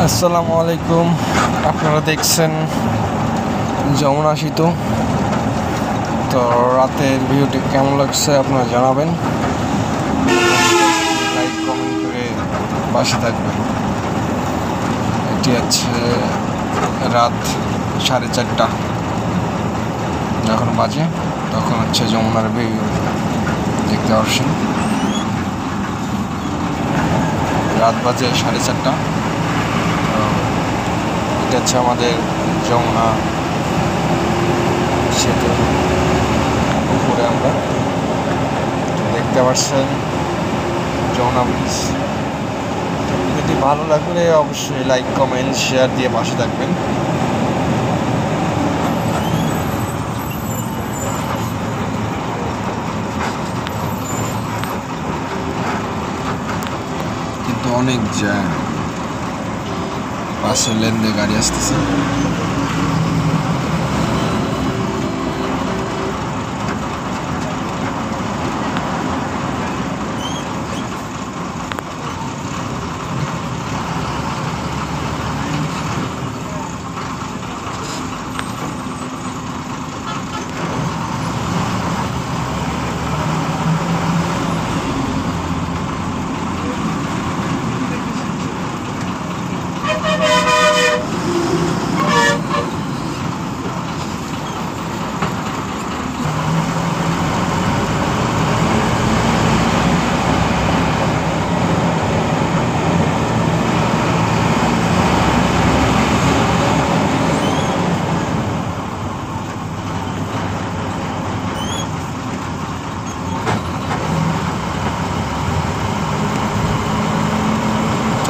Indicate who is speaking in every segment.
Speaker 1: আসসালামু আলাইকুম। আপনারা দেখছেন যমুনা সেতু। তো রাতের ভিউটি কেমন লাগছে আপনারা জানাবেন, লাইক কমেন্ট করে পাশে থাকবেন। এটি হচ্ছে রাত 4:30 যখন বাজে, তখন হচ্ছে যমুনার ভিউ দেখতে পাচ্ছেন। রাত বাজে 4:30। এটা হচ্ছে আমাদের যমুনা সেতু উপরে আমরা দেখতে পাচ্ছেন যমুনা ব্রিজ। ভিডিওটি ভালো লাগলে অবশ্যই লাইক কমেন্ট শেয়ার দিয়ে পাশে থাকবেন। কিন্তু অনেক জ্যাম, পাশের লেন দিয়ে গাড়ি আসতেছে।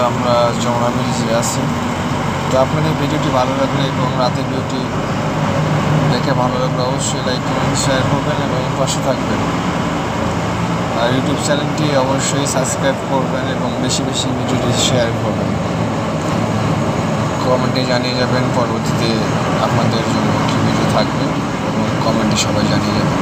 Speaker 1: আমরা যমুনা ব্রিজে আছি। তো আপনাদের ভিডিওটি ভালো লাগলে এবং রাতের ভিডিওটি দেখে ভালো লাগলে অবশ্যই লাইক কমেন্ট শেয়ার করবেন এবং পাশে থাকবেন। আর ইউটিউব চ্যানেলটি অবশ্যই সাবস্ক্রাইব করবেন এবং বেশি বেশি ভিডিওটি শেয়ার করবেন। কমেন্টে জানিয়ে যাবেন পরবর্তীতে আপনাদের জন্য কী ভিডিও থাকবে এবং কমেন্টে সবাই জানিয়ে যাবেন।